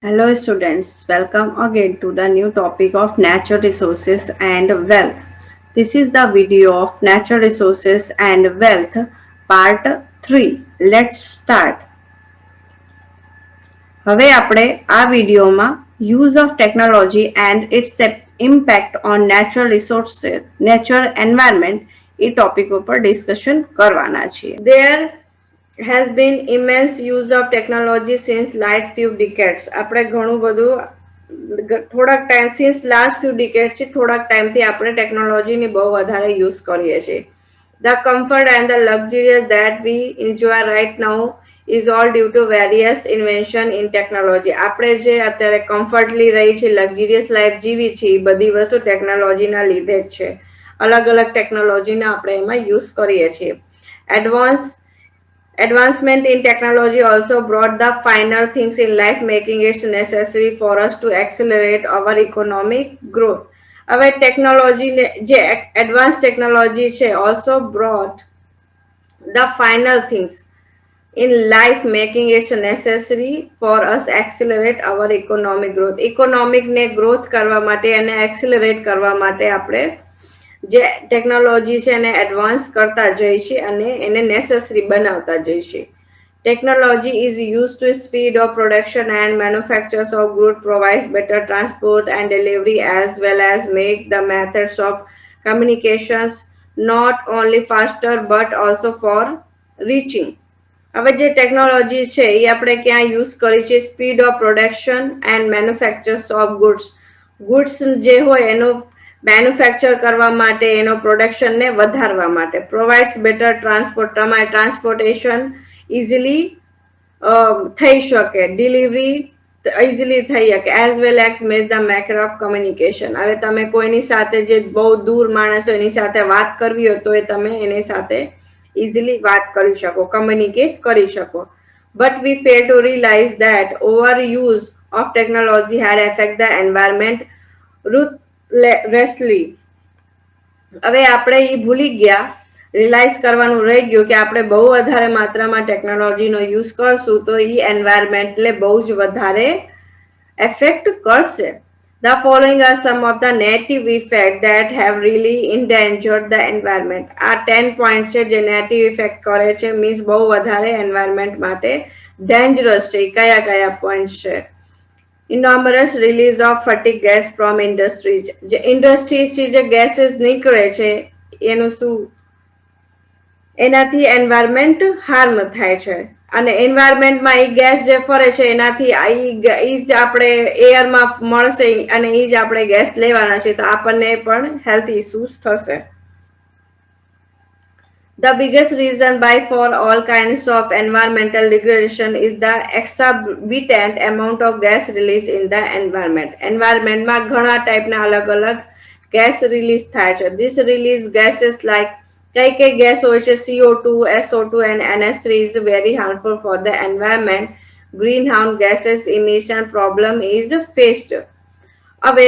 Hello students, welcome again to the new topic of natural resources and wealth. This is the video of natural resources and wealth part 3. Let's start. હવે આપણે આ વિડિયોમાં use of technology and its impact on natural resources, natural environment A topic ઉપર discussion કરવાના છીએ. There has been immense use of technology since last few decades. આપણે ઘણું બધું થોડાક ટાઈમ સિન્સ લાસ્ટ ફ્યુ ડિકેડ્સ થી થોડાક ટાઈમથી આપણે ટેકનોલોજીની બહુ વધારે યુઝ કરીએ છીએ. The comfort and the luxurious that we enjoy right now is all due to various invention in technology. આપણે જે અત્યારે કમ્ફર્ટલી રહી છે, લક્ઝરિયસ લાઈફ જીવી છે, એ બધી વસ્તુ ટેકનોલોજીના લીધે જ છે. અલગ અલગ ટેકનોલોજીના આપણે એમાં યુઝ કરીએ છીએ. Advancement in technology also brought the finer things in life, making it necessary for us to accelerate our economic growth. હવે ટેકનોલોજી જે એડવાન્સ ટેકનોલોજી છે also brought the final things in life, making it necessary for us accelerate our economic growth. Economic ને growth કરવા માટે અને accelerate કરવા માટે આપણે જે ટેકનોલોજી છે એને એડવાન્સ કરતા જઈશે અને એને નેસેસરી બનાવતા જઈશે. Technology is used to speed of production and manufactures of goods, provides better transport and delivery as well as make the methods of communications not only faster but also for reaching. હવે જે technology છે એ આપણે ક્યાં use કરી છે? Speed of production and manufacturers of goods. Goods જે હોય એનું મેન્યુફેક્ચર કરવા માટે, એનો પ્રોડક્શનને વધારવા માટે. પ્રોવાઇડ્સ બેટર ટ્રાન્સપોર્ટ, તમારે ટ્રાન્સપોર્ટેશન ઇઝીલી થઈ શકે, ડિલિવરી ઇઝીલી થઈ શકે, as well as make the maker of communication. હવે તમે કોઈની સાથે જે બહુ દૂર માણસો એની સાથે વાત કરવી હોય તો એ તમે એની સાથે ઇઝીલી વાત કરી શકો, કમ્યુનિકેટ કરી શકો. But we fail to realise that over use of technology had affect the environment ruthlessly. હવે આપણે એ ભૂલી ગયા, રિયલાઇઝ કરવાનું રહી ગયું કે આપણે બહુ વધારે માત્રામાં ટેકનોલોજીનો યુઝ કરશું તો એ એન્વાયરમેન્ટને બહુ જ વધારે એફેક્ટ કરશે. The following are some of the negative effects that have really endangered the environment. આ 10 પોઈન્ટ છે જે નેગેટિવ ઇફેક્ટ કરે છે, મીન્સ બહુ વધારે એન્વાયરમેન્ટ માટે ડેન્જરસ છે. કયા કયા પોઈન્ટ છે? Enormous release of fatigue gas from industries. જે ઇન્ડસ્ટ્રીઝ થી જે ગેસીસ નીકળે છે એનું શું, એનાથી એન્વાયરમેન્ટ હાર્મ થાય છે. અને એન્વાયરમેન્ટમાં એ ગેસ જે ફરે છે એનાથી ઈ જ આપણે એરમાં મળશે અને ઈ જ આપણે ગેસ લેવાના છે તો આપણને પણ હેલ્થ ઇશ્યુઝ થશે. The biggest reason by for all kinds of environmental degradation is the exorbitant amount of gas released in the environment. Environment માં ઘણા ટાઈપના અલગ અલગ ગેસ રિલીઝ થાય છે. This release gases like કઈ ગેસ હોય છે? CO2, SO2 and NS3 is very harmful for the environment. Greenhouse gases emission problem is faced. હવે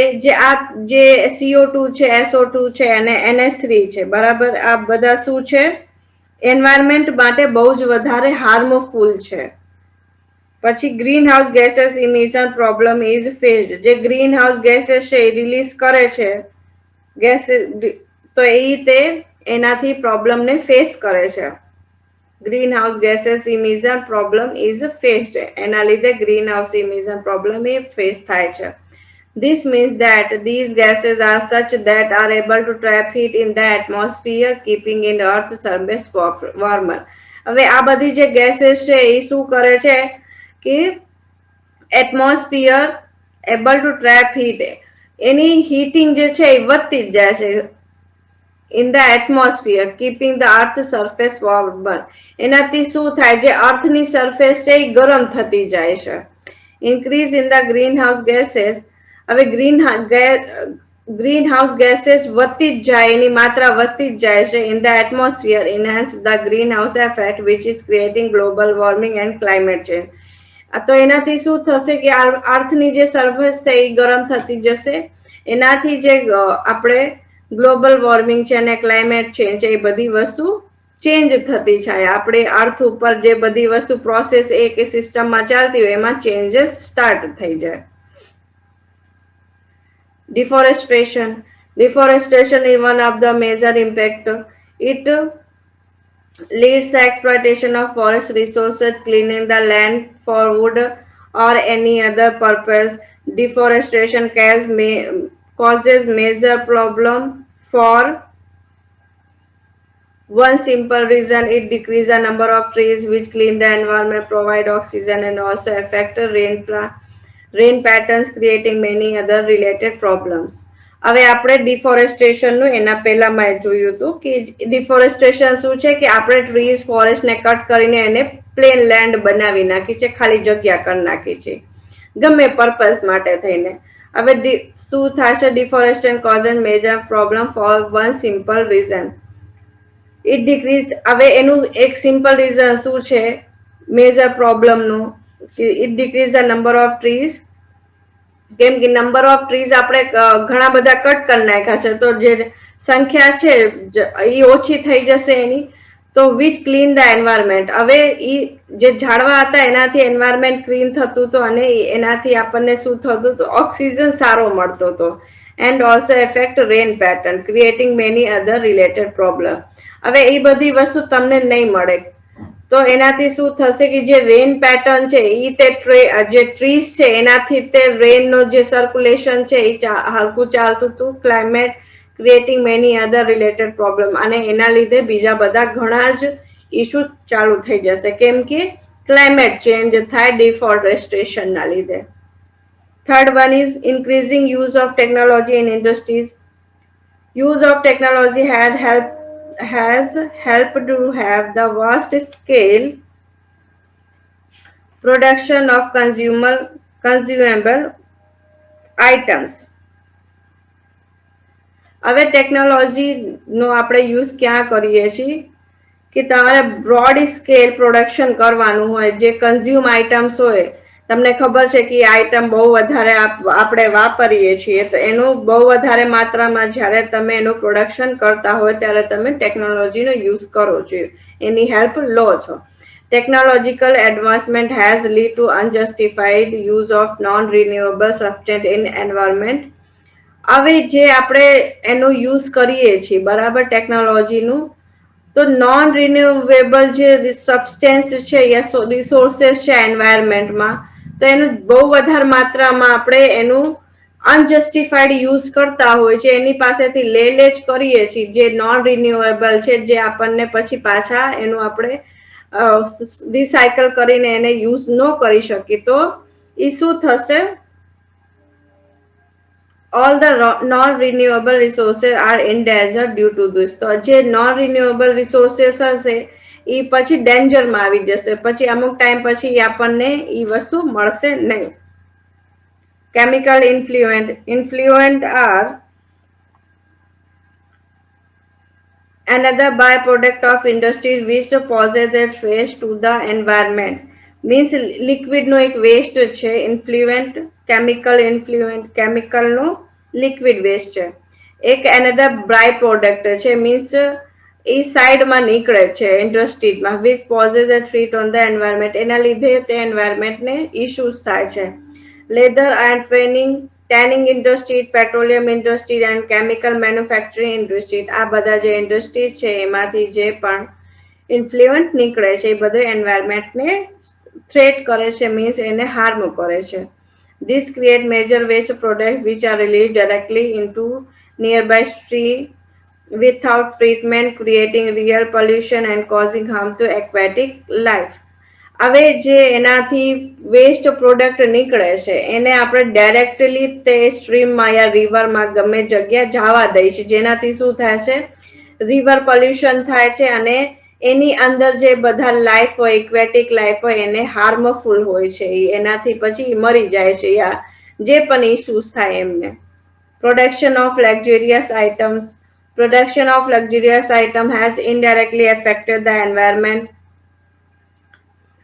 જે CO2 છે, SO2 છે અને NS3 છે, બરાબર, આ બધા શું છે? એન્વાયરમેન્ટ માટે બહુ જ વધારે હાર્મફુલ છે. પછી green house gases emission problem is faced. જે ગ્રીન હાઉસ ગેसेस છે એ રિલીઝ કરે છે ગેસ, તો તે એનાથી પ્રોબ્લેમને ફેસ કરે છે. Green house gases emission problem is faced, એના લીધે ગ્રીન હાઉસ ઇમિશન પ્રોબ્લેમ એ ફેસ થાય છે. This means that these gases are such that are able to trap heat in the atmosphere, keeping in Earth's surface warmer. હવે આ બધી જે gases છે એ શું કરે છે કે atmosphere able to trap heat, any heating જે છે એ વધતી જ જાય છે. In the atmosphere keeping the earth surface વોર્મર. એનાથી શું થાય? જે અર્થની સરફેસ છે એ ગરમ થતી જાય છે. Increase in the green house gases. હવે ગ્રીન હાઉસ ગેसेस વધતી જ જાય, એની માત્રા વધતી જ જાય છે. In the atmosphere enhance the green house effect which is creating global warming and climate change. તો એનાથી શું થશે કે અર્થની જે સરફેસ છે એ ગરમ થતી જશે, એનાથી જે આપણે ગ્લોબલ વોર્મિંગ છે અને ક્લાઇમેટ ચેન્જ એ બધી વસ્તુ ચેન્જ થતી જાય. આપણે અર્થ ઉપર જે બધી વસ્તુ પ્રોસેસ એક સિસ્ટમમાં ચાલતી હોય એમાં ચેન્જીસ સ્ટાર્ટ થઈ જાય. Deforestation. Deforestation is one of the major impact. It leads the exploitation of forest resources, cleaning the land for wood or any other purpose. Deforestation causes major problem for one simple reason: it decreases the number of trees which clean the environment, provide oxygen, and also affect rain patterns, creating many other related problems. હવે આપણે ડિફોરેસ્ટેશનનું એના પહેલામાં જોયું હતું કે deforestation શું છે કે આપણે ટ્રીઝ ફોરેસ્ટને કટ કરીને એને પ્લેન લેન્ડ બનાવી નાખી છે, ખાલી જગ્યા કરી નાખી છે ગમે પર્પઝ માટે થઈને. હવે શું થશે? Deforestation causes major problem for one simple reason: it decrease. હવે એનું એક સિમ્પલ રીઝન શું છે મેજર પ્રોબ્લેમનું? It decrease the number of trees. કેમ કે નંબર ઓફ ટ્રીઝ આપણે ઘણા બધા કટ કરી નાખ્યા છે, તો જે સંખ્યા છે એ ઓછી થઈ જશે એની. તો વિચ ક્લીન ધ એન્વાયરમેન્ટ. હવે એ જે ઝાડવા હતા એનાથી એન્વાયરમેન્ટ ક્લીન થતું હતું અને એનાથી આપણને શું થતું હતું? ઓક્સિજન સારો મળતો હતો. And also effect rain pattern, creating many other related problem. હવે એ બધી વસ્તુ તમને નહીં મળે તો એનાથી શું થશે કે જે રેન પેટર્ન છે એ તે જે ટ્રીઝ છે એનાથી તે રેનનો જે સર્ક્યુલેશન છે એ હલકું ચાલતું હતું. Climate creating many other related problem. અને એના લીધે બીજા બધા ઘણા જ ઇસ્યુ ચાલુ થઈ જશે, કેમ કે ક્લાઇમેટ ચેન્જ થાય ડિફોરેસ્ટેશનના લીધે. Third one is increasing use of technology in industries. Use of technology has helped to have the vast scale production of consumable items. હવે ટેકનોલોજીનો આપણે યુઝ ક્યાં કરીએ છીએ કે તમારે બ્રોડ સ્કેલ પ્રોડક્શન કરવાનું હોય, જે કન્ઝ્યુમ આઇટમ્સ હોય. તમને ખબર છે કે આઈટમ બહુ વધારે આપણે વાપરીએ છીએ, તો એનું બહુ વધારે માત્રામાં જ્યારે તમે એનું પ્રોડક્શન કરતા હોય ત્યારે તમે ટેકનોલોજીનો યુઝ કરો છો, એની હેલ્પ લો છો. Technological advancement has led to unjustified use of non-renewable substance in environment. હવે જે આપણે એનો યુઝ કરીએ છીએ બરાબર ટેકનોલોજીનું, તો નોન રિન્યુએબલ જે સબસ્ટેન્સ છે યા રિસોર્सेस છે એન્વાયરમેન્ટમાં, તો એનું બહુ વધારે માત્રામાં આપણે એનું અનજસ્ટિફાઈડ યુઝ કરતા હોય છે. એની પાસેથી લે જ કરીએ છીએ જે નોન રિન્યુએબલ છે, જે આપણને પછી પાછા એનું આપણે રિસાયકલ કરીને એને યુઝ ન કરી શકીએ. તો એ શું થશે? all the non-renewable resources are in danger due to this. તો જે non-renewable resources હશે એ પછી ડેન્જરમાં આવી જશે, પછી અમુક ટાઈમ પછી આપણને એ વસ્તુ મળશે નહીં. Chemical influent are another byproduct of industry which poses a threat to the environment. Means લિક્વિડનો એક વેસ્ટ છે ઇન્ફ્લુએન્ટ, કેમિકલનો લિક્વિડ વેસ્ટ છે. એક એનધર બાય પ્રોડક્ટ છે, મીન્સ એ સાઈડમાં નીકળે છે ઇન્ડસ્ટ્રીઝમાં, which poses a threat on the environment. એના લીધે તે એન્વાયરમેન્ટને ઇશ્યુઝ થાય છે. Leather and tanning industry, petroleum industry and chemical manufacturing industry, આ બધા જે ઇન્ડસ્ટ્રીઝ છે એમાંથી જે પણ ઇન્ફ્લુઅન્ટ નીકળે છે એ બધું એન્વાયરમેન્ટને થ્રેટ કરે છે, મીન્સ એને હાર્મ કરે છે. This create major waste products which are released directly into nearby stream without treatment, creating real pollution and causing harm to aquatic life. હવે જે એનાથી વેસ્ટ પ્રોડક્ટ નીકળે છે એને આપણે ડાયરેક્ટલી તે સ્ટ્રીમમાં યા રિવરમાં ગમે જગ્યા જવા દઈએ છીએ, જેનાથી શું થાય છે? રિવર પોલ્યુશન થાય છે અને એની અંદર જે બધા લાઈફ હોય, ઇક્વેટિક લાઈફ હોય, એને હાર્મફુલ હોય છે, એનાથી પછી મરી જાય છે યા જે પણ ઇસ્યુઝ થાય એમને. Production of luxurious item has indirectly affected the environment.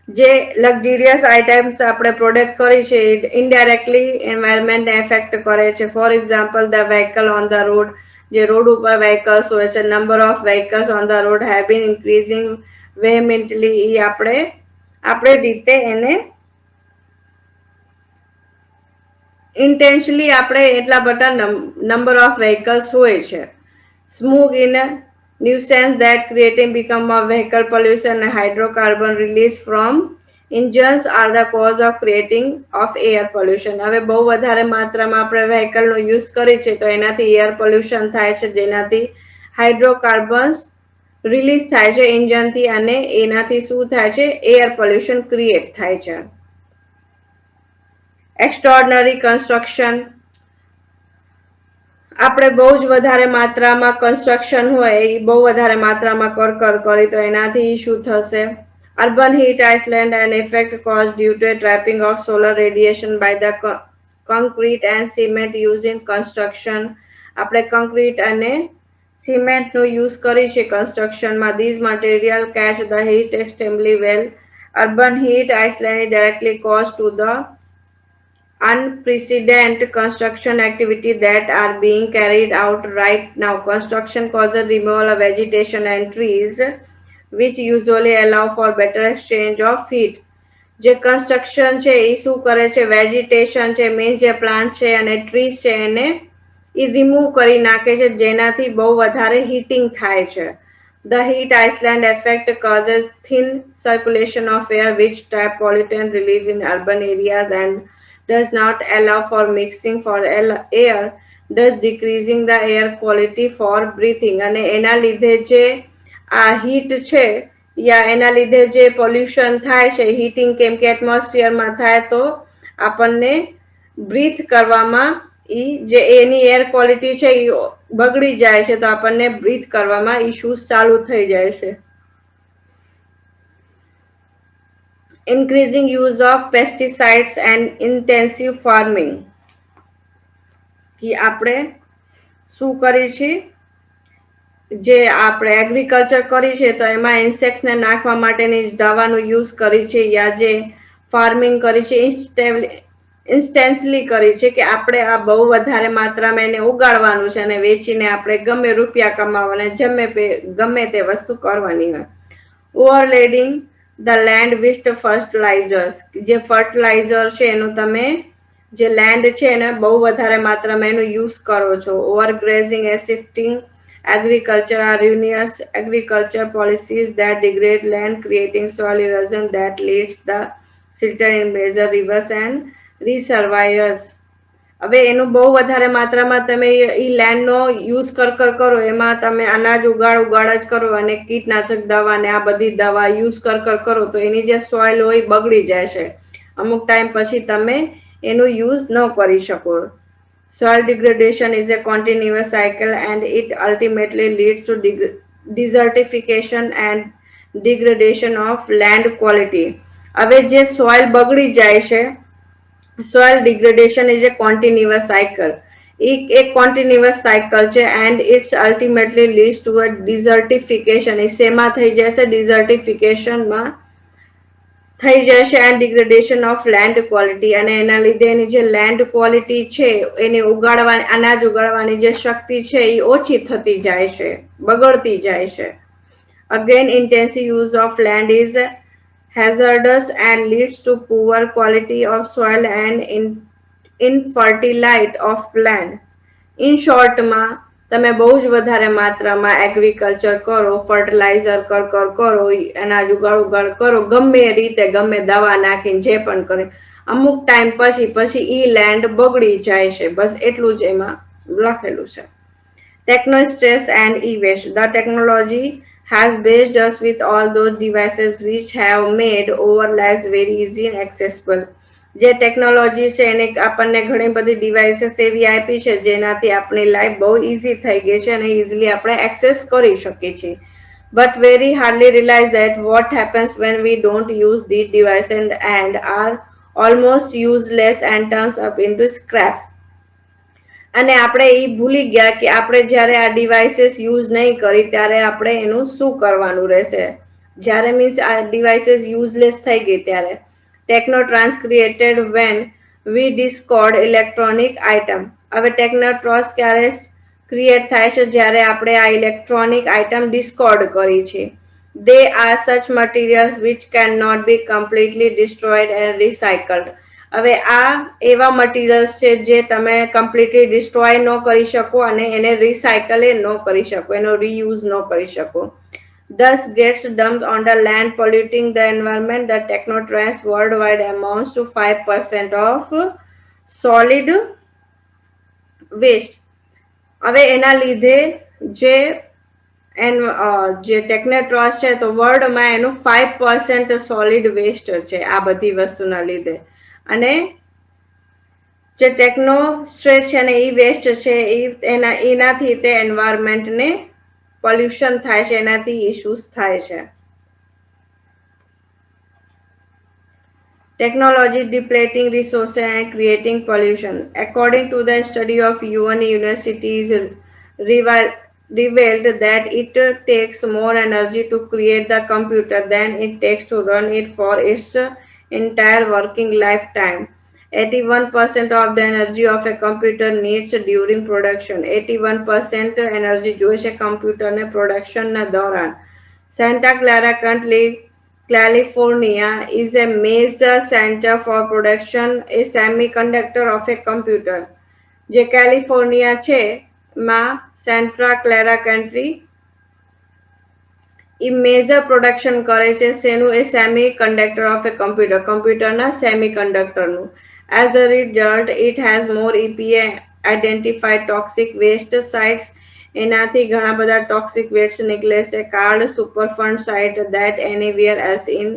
જે લક્ઝરિયસ આઇટમ્સ આપણે પ્રોડક્ટ કરી છે ઇનડાયરેક્ટલી એન્વાયરમેન્ટને એફેક્ટ કરે છે. For example the vehicle on the road, જે રોડ ઉપર વ્હીકલ્સ હોય છે, number of vehicles on the road have been increasing vehemently, એ આપણે રીતે એને ઇન્ટેન્શનલી આપણે એટલા બધા નંબર ઓફ વ્હીકલ્સ હોય છે. Smog in a nuisance that creating become a vehicle pollution and hydrocarbon release from engines are the cause of creating of air pollution. હવે બહુ વધારે માત્રામાં આપણે vehicle નો યુઝ કરીએ છીએ તો એનાથી એર પોલ્યુશન થાય છે, જેનાથી હાઇડ્રોકાર્બન્સ રિલીઝ થાય છે એન્જિનથી અને એનાથી શું થાય છે, એર પોલ્યુશન ક્રિએટ થાય છે. એક્સ્ટ્રોર્ડનરી કન્સ્ટ્રક્શન, આપણે બહુ જ વધારે માત્રામાં કન્સ્ટ્રક્શન હોય એ બહુ વધારે માત્રામાં કરી તો એનાથી શું થશે, urban heat island and effect caused due to trapping of solar radiation by the concrete and cement used in construction. આપણે concrete અને cement નો યુઝ કરી છે કન્સ્ટ્રક્શનમાં. These material catch the heat extremely well. Urban heat island is directly caused to the unprecedented construction activity that are being carried out right now. Construction causes removal of vegetation and trees, which usually allow for better exchange of heat. જે construction છે એ શું કરે છે, vegetation છે means જે plant છે અને trees છે એને એ રિમૂવ કરી નાખે છે, જેનાથી બહુ વધારે હીટિંગ થાય છે. The heat island effect causes thin circulation of air which trap pollutant release in urban areas and does not allow for mixing for air, thus decreasing the air quality for breathing. અને એના લીધે જે આ heat છે યા એના લીધે જે pollution થાય છે, હીટિંગ કેમ કે એટમોસ્ફિયરમાં થાય તો આપણને બ્રીથ કરવામાં ઈ જે એની એર ક્વોલિટી છે એ બગડી જાય છે, તો આપણને બ્રીથ કરવામાં ઇશ્યુઝ ચાલુ થઈ જાય છે. Increasing use of pesticides and intensive farming, કે આપણે શું કરી છે, જે આપણે એગ્રીકલ્ચર કરી છે તો એમાં ઇન્સેક્ટ્સને નાખવા માટેની દવાનો યુઝ કરી છે, યા જે ફાર્મિંગ કરી છે ઇન્સ્ટેન્સલી કરી છે કે આપણે આ બહુ વધારે માત્રામાં એને ઉગાડવાનું છે અને વેચીને આપણે ગમે રૂપિયા કમાવાના ગમે તે વસ્તુ કરવાની હોય. ઓવરલેડિંગ ધ લેન્ડ વિથ ફર્ટિલાઇઝર્સ, જે ફર્ટિલાઇઝર છે એનું તમે જે લેન્ડ છે એને બહુ વધારે માત્રામાં એનો યુઝ કરો છો. Overgrazing and shifting agriculture are ruinous agriculture policies that degrade land, creating soil erosion that leads the silted in major rivers and reservoirs. હવે એનું બહુ વધારે માત્રામાં તમે એ લેન્ડનો યુઝ કરો, એમાં તમે અનાજ ઉગાડ જ કરો અને કીટનાશક દવા ને આ બધી દવા યુઝ કરો તો એની જે સોઇલ હોય બગડી જાય છે. અમુક ટાઈમ પછી તમે એનું યુઝ ન કરી શકો. Soil degradation is a continuous cycle and it ultimately leads to desertification and degradation of land quality. હવે જે સોઇલ બગડી જાય છે, soil degradation is a continuous cycle. એક continuous cycle છે and it's ultimately leads to a desertification. એ શેમાં થઈ જશે, desertificationમાં થઈ જશે and degradation of land quality, અને એના લીધે એની જે લેન્ડ ક્વોલિટી છે એને અનાજ ઉગાડવાની જે શક્તિ છે એ ઓછી થતી જાય છે, બગડતી જાય છે. Again intensive use of land is hazardous and leads to poor quality of soil and infertility of land. In short માં તમે બહુ જ વધારે માત્રામાં એગ્રીકલ્ચર કરો, ફર્ટિલાઇઝર કરો, અનાજ ઉગાડ કરો, ગમે રીતે ગમે દવા નાખીને જે પણ કરે, અમુક ટાઈમ પછી ઈ લેન્ડ બગડી જાય છે. બસ એટલું જ એમાં લખેલું છે. Techno stress and e-waste. The technology has blessed us with all those devices which have made our lives very easy and accessible. જે ટેકનોલોજી છે એને આપણને ઘણી બધી ડિવાઇસીસ એવી આપી છે જેનાથી આપણી લાઈફ બહુ ઈઝી થઈ ગઈ છે અને ઇઝીલી આપણે એક્સેસ કરી શકીએ છીએ. But very hardly realize that what happens when we don't use these devices and are almost useless and turns up into scraps. અને આપણે એ ભૂલી ગયા કે આપણે જ્યારે આ ડિવાઇસીસ યુઝ નહીં કરી ત્યારે આપણે એનું શું કરવાનું રહેશે. જ્યારે મીન્સ આ ડિવાઇસીસ યુઝલેસ થઈ ગઈ ત્યારે. Technotrash created when we discard electronic item. હવે ટેકનોટ્રોસ ક્યારે ક્રિએટ થાય છે જ્યારે આપણે આ ઇલેક્ટ્રોનિક આઇટમ ડિસ્કોર્ડ કરી છે. They are such materials which can not be completely destroyed and recycled. હવે આ એવા મટીરિયલ્સ છે જે તમે કમ્પ્લીટલી ડિસ્ટ્રોય ન કરી શકો અને એને રિસાયકલ ન કરી શકો, એનો રીયુઝ ન કરી શકો. Thus gets dumped on the land, polluting the environment. The technotrash worldwide amounts to 5% of solid waste. હવે એના લીધે જે જે ટેકનોટ્રોસ છે તો વર્લ્ડમાં એનું 5% સોલિડ વેસ્ટ છે આ બધી વસ્તુના લીધે. અને જે ટેકનો સ્ટ્રેસ છે અને ઈ વેસ્ટ છે એનાથી તે એન્વાયરમેન્ટને પોલ્યુશન થાય છે, એનાથી ઇશ્યુઝ થાય છે. Technology depleting resources and creating pollution. According to the study of UN universities revealed that it takes more energy to create the computer than it takes to run it for its entire working lifetime. 81% of the energy of a computer needs during production. 81% energy જોઈશે કમ્પ્યુટરને પ્રોડક્શનના દોરાન. Santa Clara country California is a major center for production a semiconductor of a computer. જે California છે માં Santa Clara country એ major production કરે છે શેનું? A semiconductor of a કમ્પ્યુટરના સેમિકન્ડક્ટરનું. As a result it has more EPA identified toxic waste sites. એનાથી ઘણા બધા ટોક્સિક વેસ્ટ નીકળે છે card superfund site that anywhere else in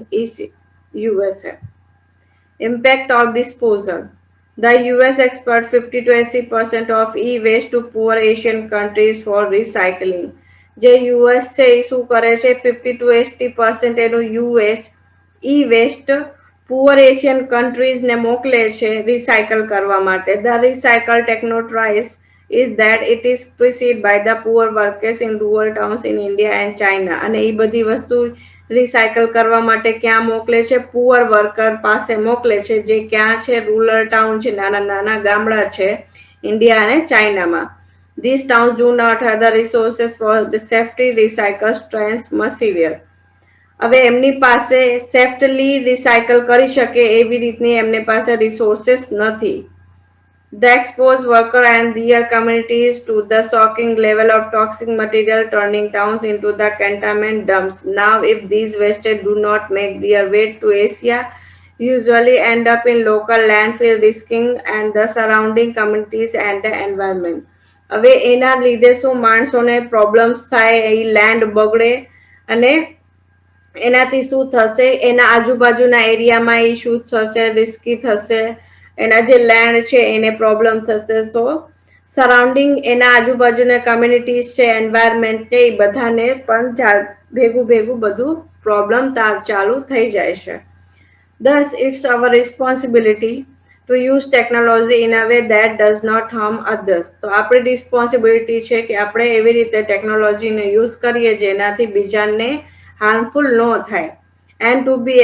USA. Impact of disposal. The US export 50 to 80% of e-waste to poor Asian countries for recycling. જે US છે એ શું કરે છે? 50 to 80% એનું e-waste પુઅર એશિયન કન્ટ્રીઝને મોકલે છે રિસાયકલ કરવા માટે. The recycle technotrace is that it is perceived by the poor workers in rural towns in India and China. અને એ બધી વસ્તુ રિસાયકલ કરવા માટે ક્યાં મોકલે છે? પુઅર વર્કર પાસે મોકલે છે જે ક્યાં છે? રૂરલ ટાઉન છે, નાના નાના ગામડા છે ઇન્ડિયા અને ચાઇનામાં. These towns do not have the resources for the safety recycle trans material. હવે એમની પાસે સેફ્ટલી રિસાયકલ કરી શકે એવી રીતની એમની પાસે રિસોર્सेस નથી. The exposed worker and their communities to the shocking level of toxic material, turning towns into the containment dumps. Now, if these wastes do not make their way to Asia, usually end up in local landfill, risking and the surrounding communities and the environment. હવે એના લીધે શું માણસોને problems થાય, એ land બગડે અને એનાથી શું થશે? એના આજુબાજુના એરિયામાં ઇશ્યુ થશે, રિસ્કી થશે, એના જે લેન્ડ છે એને પ્રોબ્લેમ થશે. તો સરાઉન્ડિંગ એના આજુબાજુના કમ્યુનિટીઝ છે, એન્વાયરમેન્ટ છે, એ બધાને પણ ભેગું ભેગું બધું પ્રોબ્લેમ ચાલુ થઈ જાય છે. Thus, it's our responsibility to use technology in a way that does not harm others. તો આપણી રિસ્પોન્સિબિલિટી છે કે આપણે એવી રીતે ટેકનોલોજીને યુઝ કરીએ જેનાથી બીજાને harmful no થાય. And to be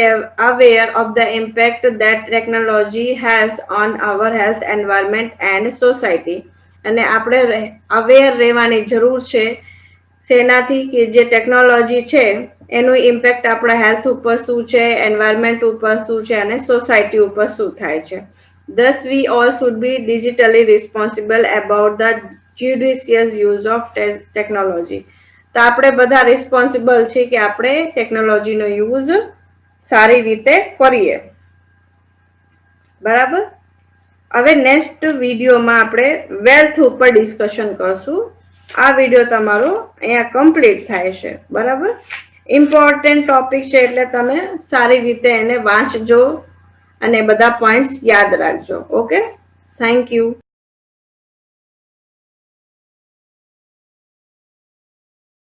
aware of the impact that technology has on our health, environment and society. અને આપણે અવેર રહેવાની જરૂર છે સેનાથી કે જે ટેકનોલોજી છે એનું ઇમ્પેક્ટ આપણા હેલ્થ ઉપર શું છે, એન્વાયરમેન્ટ ઉપર શું છે અને સોસાયટી ઉપર શું થાય છે. Thus, we all should be digitally responsible about the judicious use of technology. તો આપણે બધા રિસ્પોન્સિબલ છે કે આપણે ટેકનોલોજીનો યુઝ સારી રીતે કરીએ. બરાબર. હવે નેક્સ્ટ વિડીયોમાં આપણે વેલ્થ ઉપર ડિસ્કશન કરશું. આ વિડીયો તમારો અહીંયા કમ્પ્લીટ થાય છે. બરાબર. ઇમ્પોર્ટન્ટ ટોપિક છે એટલે તમે સારી રીતે એને વાંચજો અને બધા પોઈન્ટ્સ યાદ રાખજો. Okay, thank you.